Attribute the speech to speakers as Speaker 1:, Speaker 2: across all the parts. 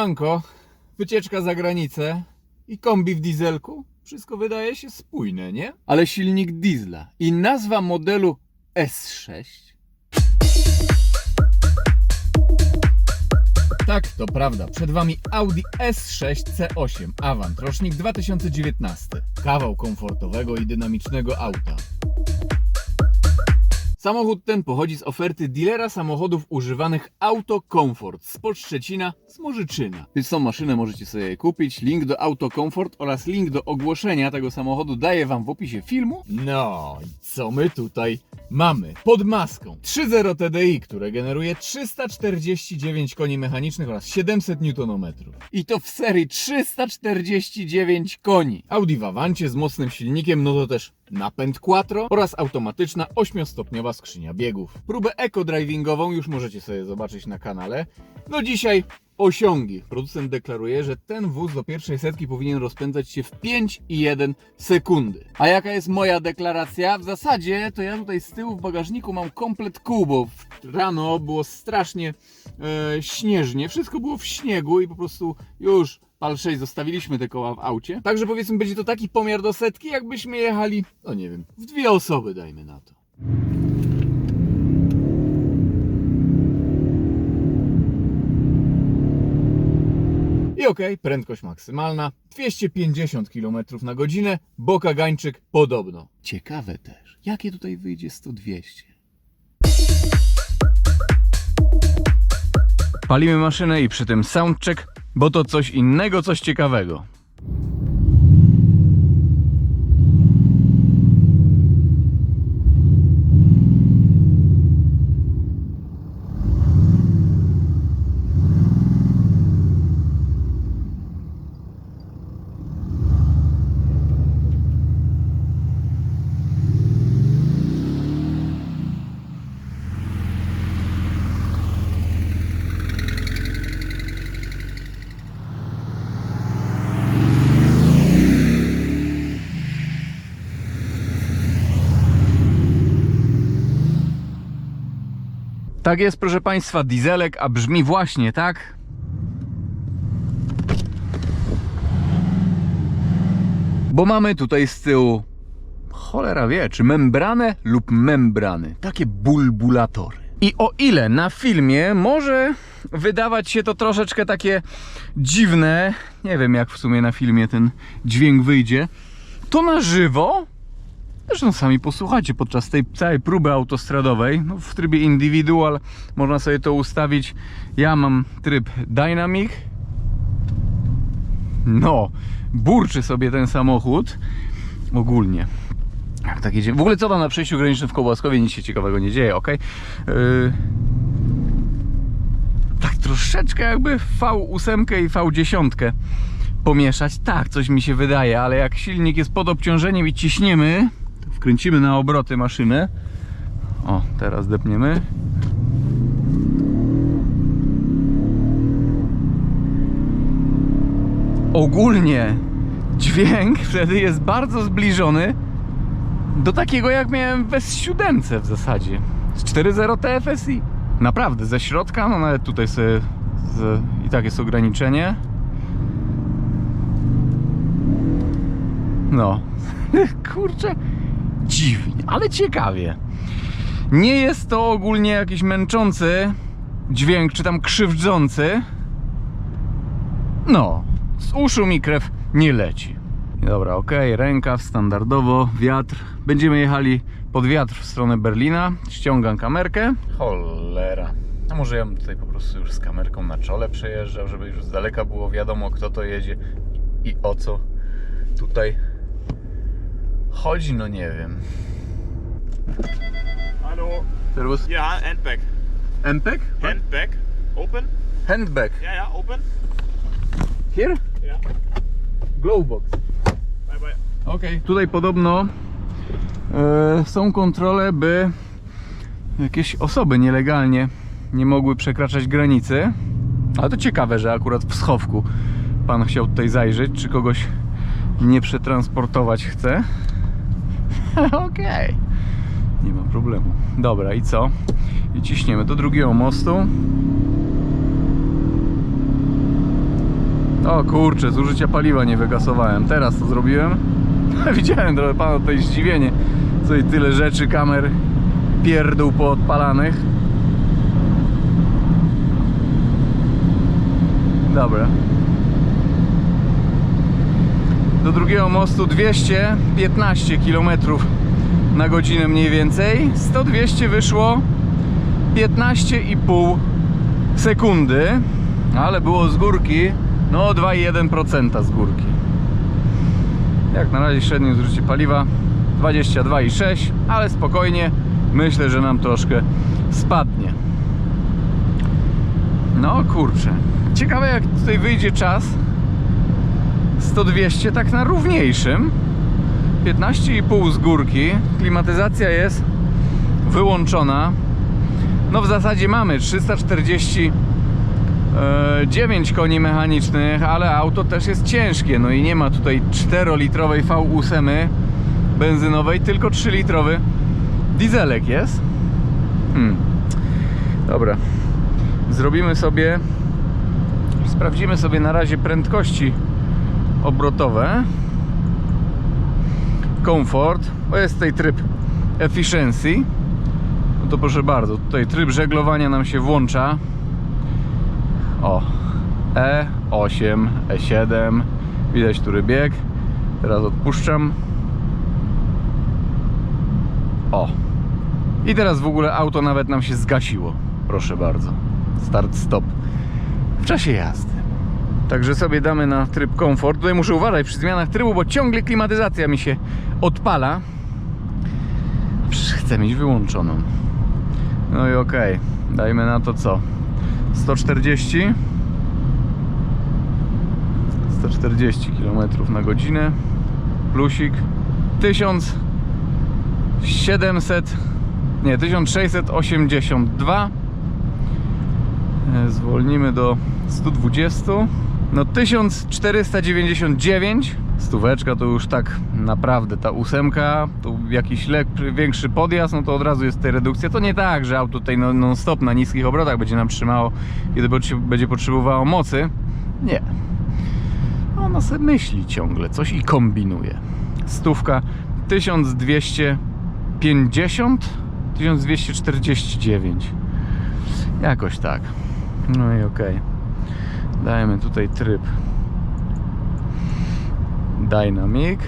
Speaker 1: Siemanko, wycieczka za granicę i kombi w dieselku. Wszystko wydaje się spójne, nie? Ale silnik diesla i nazwa modelu S6. Tak, to prawda. Przed Wami Audi S6 C8 Avant, rocznik 2019. Kawał komfortowego i dynamicznego auta. Samochód ten pochodzi z oferty dealera samochodów używanych Auto Comfort z Szczecina, z Morzyczyna. Więc tą maszynę możecie sobie kupić. Link do Auto Comfort oraz link do ogłoszenia tego samochodu daję Wam w opisie filmu. No i co my tutaj mamy? Pod maską 3.0 TDI, które generuje 349 koni mechanicznych oraz 700 Nm. I to w serii 349 koni. Audi w Avancie z mocnym silnikiem, no to też napęd quattro oraz automatyczna 8-stopniowa skrzynia biegów. Próbę eco-drivingową już możecie sobie zobaczyć na kanale. No dzisiaj osiągi. Producent deklaruje, że ten wóz do pierwszej setki powinien rozpędzać się w 5,1 sekundy. A jaka jest moja deklaracja? W zasadzie to ja tutaj z tyłu w bagażniku mam komplet kół, bo rano było strasznie śnieżnie. Wszystko było w śniegu i po prostu już PAL 6 zostawiliśmy te koła w aucie. Także powiedzmy, będzie to taki pomiar do setki, jakbyśmy jechali, no nie wiem, w 2 osoby, dajmy na to. I okej, prędkość maksymalna 250 km na godzinę, bo kagańczyk podobno. Ciekawe też, jakie tutaj wyjdzie 100-200. Palimy maszynę i przy tym soundcheck, bo to coś innego, coś ciekawego. Tak jest, proszę Państwa, dieselek, a brzmi właśnie tak. Bo mamy tutaj z tyłu, cholera wie, czy membranę lub membrany, takie bulbulatory. I o ile na filmie może wydawać się to troszeczkę takie dziwne, nie wiem jak w sumie na filmie ten dźwięk wyjdzie, to na żywo, zresztą sami posłuchajcie podczas tej całej próby autostradowej, no w trybie individual można sobie to ustawić. Ja mam tryb dynamic. No, burczy sobie ten samochód ogólnie. Jak tak jedziemy. W ogóle co tam na przejściu granicznym w Kołbaskowie? Nic się ciekawego nie dzieje, ok? Tak troszeczkę jakby V8 i V10 pomieszać. Tak, coś mi się wydaje, ale jak silnik jest pod obciążeniem i ciśniemy, wkręcimy na obroty maszynę. O, teraz depniemy. Ogólnie dźwięk wtedy jest bardzo zbliżony do takiego jak miałem w S7 w zasadzie. Z 4.0 TFSI. Naprawdę, ze środka, no nawet tutaj sobie i tak jest ograniczenie. No, kurczę, dziwnie, ale ciekawie. Nie jest to ogólnie jakiś męczący dźwięk, czy tam krzywdzący. No, z uszu mi krew nie leci. Dobra, ok, rękaw standardowo, wiatr. Będziemy jechali pod wiatr w stronę Berlina. Ściągam kamerkę. Cholera. A może ja bym tutaj po prostu już z kamerką na czole przejeżdżał, żeby już z daleka było wiadomo, kto to jedzie i o co tutaj chodzi, no nie wiem.
Speaker 2: Hallo.
Speaker 1: Servus.
Speaker 2: Ja, handbag.
Speaker 1: Handbag?
Speaker 2: Handbag. Open?
Speaker 1: Handbag.
Speaker 2: Ja, open.
Speaker 1: Here?
Speaker 2: Ja.
Speaker 1: Glowbox.
Speaker 2: Bye bye.
Speaker 1: Okej. Tutaj podobno są kontrole, by jakieś osoby nielegalnie nie mogły przekraczać granicy. Ale to ciekawe, że akurat w schowku pan chciał tutaj zajrzeć, czy kogoś nie przetransportować chce. Okej. Nie ma problemu. Dobra, i co? I ciśniemy do drugiego mostu. O kurczę, zużycia paliwa nie wygasowałem. Teraz to zrobiłem. Widziałem trochę pana tutaj zdziwienie. Co i tyle rzeczy, kamer, pierdół poodpalanych. Dobra. Do drugiego mostu 215 km na godzinę mniej więcej. 100-200 wyszło 15,5 sekundy. Ale było z górki no 2,1% z górki. Jak na razie średnie zużycie paliwa 22,6, ale spokojnie, myślę, że nam troszkę spadnie. No kurczę, ciekawe jak tutaj wyjdzie czas 100-200 tak na równiejszym. 15,5 z górki, klimatyzacja jest wyłączona. No w zasadzie mamy 349 koni mechanicznych, ale auto też jest ciężkie. No i nie ma tutaj 4-litrowej V8 benzynowej, tylko 3-litrowy dieselek jest. Dobra, zrobimy sobie, sprawdzimy sobie na razie prędkości obrotowe. Comfort, bo jest tutaj tryb Efficiency. No to proszę bardzo, tutaj tryb żeglowania nam się włącza. O, E8, E7, widać który bieg. Teraz odpuszczam. O, i teraz w ogóle auto nawet nam się zgasiło. Proszę bardzo, start stop w czasie jazdy. Także sobie damy na tryb komfort. Tutaj muszę uważać przy zmianach trybu, bo ciągle klimatyzacja mi się odpala. Przecież chcę mieć wyłączoną. No i okej, dajmy na to co? 140 km na godzinę. Plusik 1682. Zwolnimy do 120. No 1499. Stóweczka to już tak naprawdę ta ósemka, to jakiś większy podjazd, no to od razu jest tutaj redukcja. To nie tak, że auto tutaj non stop na niskich obrotach będzie nam trzymało, kiedy będzie potrzebowało mocy. Nie. Ono sobie myśli ciągle coś i kombinuje. Stówka 1250, 1249. Jakoś tak. No i okej. Dajemy tutaj tryb Dynamic.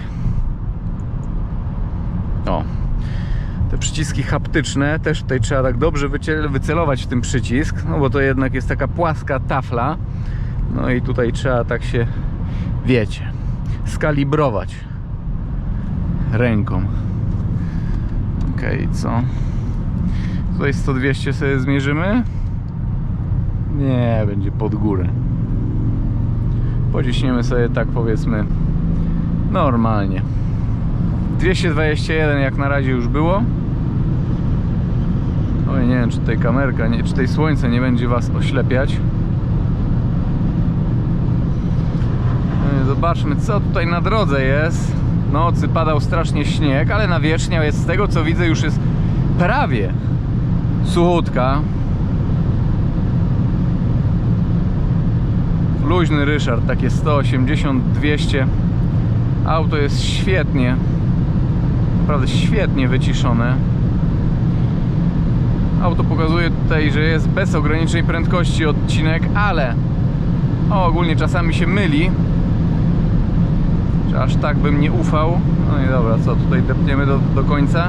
Speaker 1: O, te przyciski haptyczne też tutaj trzeba tak dobrze wycelować w ten przycisk, no bo to jednak jest taka płaska tafla. No i tutaj trzeba tak się, wiecie, skalibrować ręką. Okej, co? Tutaj 100-200 sobie zmierzymy. Nie, będzie pod górę. Pociśniemy sobie tak, powiedzmy, normalnie. 221 jak na razie już było. Oj, nie wiem, czy tutaj kamerka, czy tutaj słońce nie będzie was oślepiać. Zobaczmy, co tutaj na drodze jest. W nocy padał strasznie śnieg, ale nawierzchnia jest, z tego co widzę, już jest prawie suchutka. Luźny Ryszard, takie 180-200. Auto jest świetnie, naprawdę świetnie wyciszone. Auto pokazuje tutaj, że jest bez ograniczeń prędkości odcinek, ale ogólnie czasami się myli. Że aż tak bym nie ufał. No i dobra, co tutaj depniemy do końca.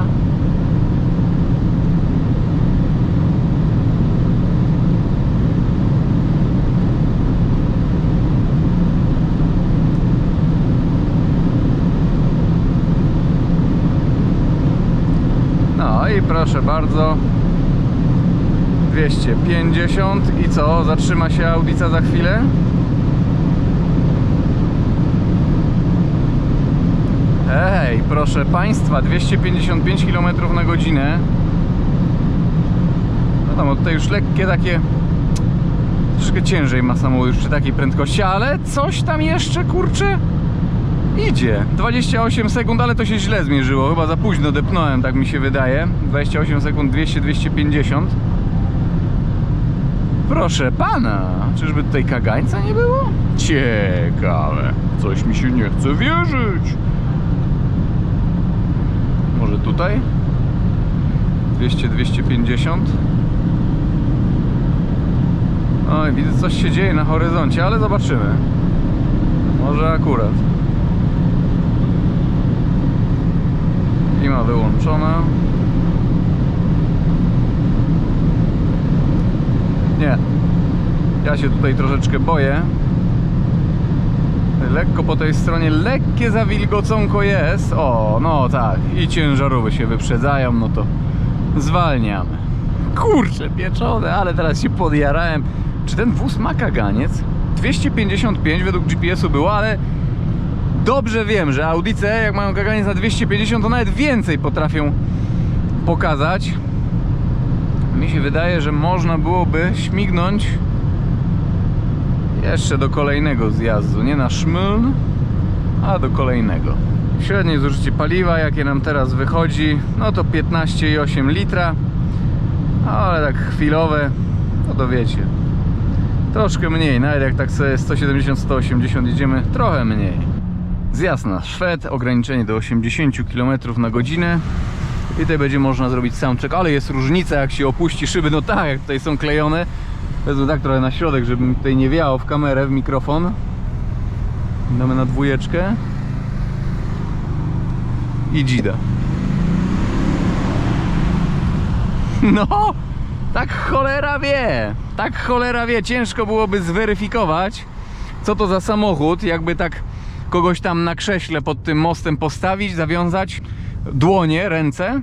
Speaker 1: No i proszę bardzo, 250 i co? Zatrzyma się Audica za chwilę? Ej, proszę Państwa, 255 km na godzinę. No tam, tutaj już lekkie takie, troszkę ciężej ma samochód już przy takiej prędkości, ale coś tam jeszcze, kurczę, idzie. 28 sekund, ale to się źle zmierzyło. Chyba za późno depnąłem, tak mi się wydaje. 28 sekund, 200-250. Proszę pana, czyżby tutaj kagańca nie było? Ciekawe, coś mi się nie chce wierzyć. Może tutaj? 200-250. Oj, widzę, coś się dzieje na horyzoncie, ale zobaczymy. Może akurat. Klima wyłączona. Nie. Ja się tutaj troszeczkę boję. Lekko po tej stronie, lekkie zawilgoconko jest. O, no tak. I ciężarówki się wyprzedzają, no to zwalniamy. Kurczę pieczone, ale teraz się podjarałem. Czy ten wóz ma kaganiec? 255 według GPS-u było, ale dobrze wiem, że Audice, jak mają kaganiec na 250, to nawet więcej potrafią pokazać. Mi się wydaje, że można byłoby śmignąć jeszcze do kolejnego zjazdu. Nie na Szmyln, a do kolejnego. Średnie zużycie paliwa, jakie nam teraz wychodzi, no to 15,8 litra. Ale tak chwilowe, no to wiecie, troszkę mniej, nawet jak tak sobie 170-180 jedziemy, trochę mniej. Zjazd na Szwed, ograniczenie do 80 km na godzinę. I tutaj będzie można zrobić soundcheck, ale jest różnica, jak się opuści szyby, no tak, jak tutaj są klejone. Wezmę tak trochę na środek, żeby mi tutaj nie wiało w kamerę, w mikrofon. Damy na 2. I dzida. No, tak cholera wie, ciężko byłoby zweryfikować, co to za samochód, jakby tak kogoś tam na krześle pod tym mostem postawić, zawiązać dłonie, ręce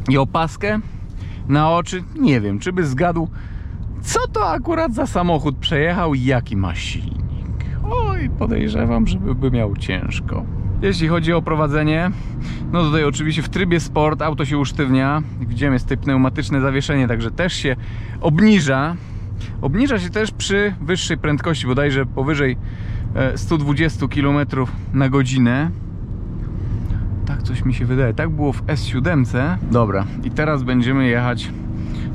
Speaker 1: i opaskę na oczy. Nie wiem, czy by zgadł, co to akurat za samochód przejechał i jaki ma silnik. Oj, podejrzewam, żeby miał ciężko. Jeśli chodzi o prowadzenie, no tutaj oczywiście w trybie sport auto się usztywnia. Jak widzimy, jest tutaj pneumatyczne zawieszenie, także też się obniża. Obniża się też przy wyższej prędkości, bodajże powyżej 120 km na godzinę. Tak coś mi się wydaje. Tak było w S7. Dobra, i teraz będziemy jechać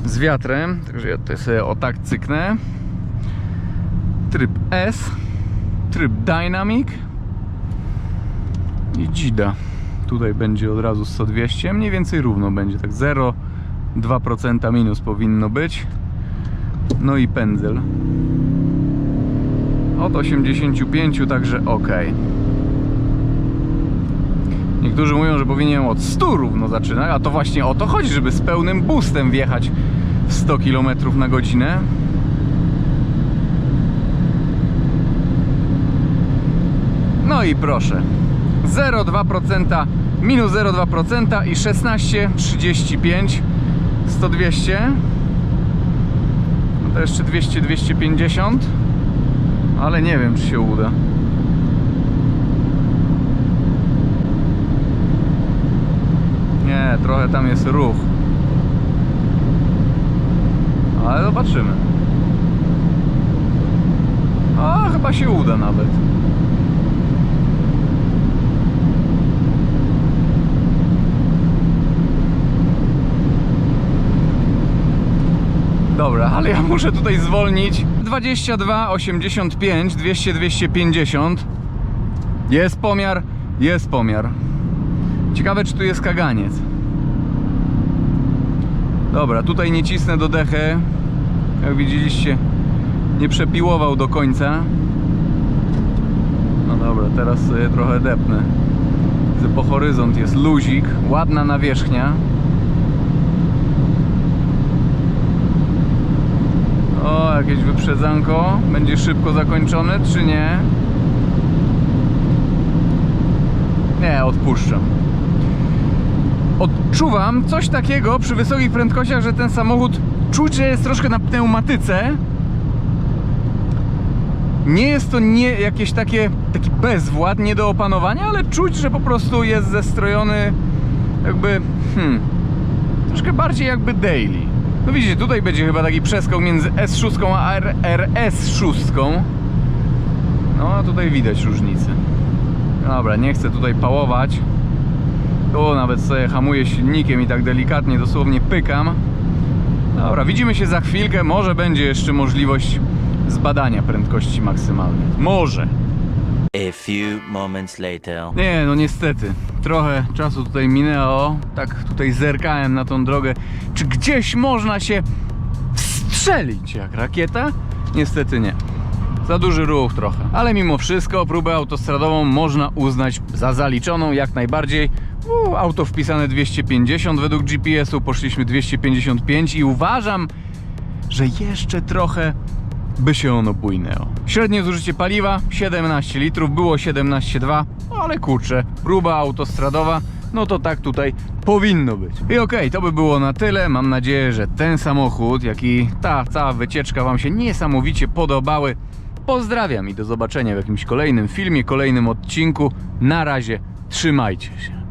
Speaker 1: z wiatrem, także ja tutaj sobie o tak cyknę. Tryb S, tryb Dynamic i dzida. Tutaj będzie od razu 100-200, mniej więcej równo będzie, tak 0,2% minus powinno być. No i pędzel od 85, także ok. Niektórzy mówią, że powinienem od 100 równo zaczynać, a to właśnie o to chodzi, żeby z pełnym boostem wjechać w 100 km na godzinę. No i proszę, 0,2%, minus 0,2% i 16,35, 100-200. No to jeszcze 200-250, ale nie wiem, czy się uda. Nie, trochę tam jest ruch, ale zobaczymy. A, chyba się uda nawet. Dobra, ale ja muszę tutaj zwolnić. 22,85, 200-250. Jest pomiar, jest pomiar. Ciekawe, czy tu jest kaganiec. Dobra, tutaj nie cisnę do dechy. Jak widzieliście, nie przepiłował do końca. No dobra, teraz sobie trochę depnę. Widzę, po horyzont jest luzik, ładna nawierzchnia. O, jakieś wyprzedzanko. Będzie szybko zakończone, czy nie? Nie, odpuszczam. Odczuwam coś takiego przy wysokich prędkościach, że ten samochód czuć, że jest troszkę na pneumatyce. Nie jest to jakieś taki bezwład, nie do opanowania, ale czuć, że po prostu jest zestrojony jakby troszkę bardziej jakby daily. No widzicie, tutaj będzie chyba taki przeskok między S6 a RS6. No a tutaj widać różnicę. Dobra, nie chcę tutaj pałować. Tu nawet sobie hamuję silnikiem i tak delikatnie, dosłownie pykam. Dobra, widzimy się za chwilkę. Może będzie jeszcze możliwość zbadania prędkości maksymalnej. Może.
Speaker 3: A few moments later.
Speaker 1: Nie, no niestety. Trochę czasu tutaj minęło. Tak tutaj zerkałem na tą drogę. Czy gdzieś można się wstrzelić jak rakieta? Niestety nie. Za duży ruch trochę. Ale mimo wszystko próbę autostradową można uznać za zaliczoną jak najbardziej. Auto wpisane 250 według GPS-u, poszliśmy 255 i uważam, że jeszcze trochę by się ono bujnęło. Średnie zużycie paliwa 17 litrów, było 17,2, ale kurczę, próba autostradowa, no to tak tutaj powinno być. I okej, to by było na tyle. Mam nadzieję, że ten samochód, jak i ta cała wycieczka Wam się niesamowicie podobały. Pozdrawiam i do zobaczenia w jakimś kolejnym filmie, kolejnym odcinku. Na razie, trzymajcie się.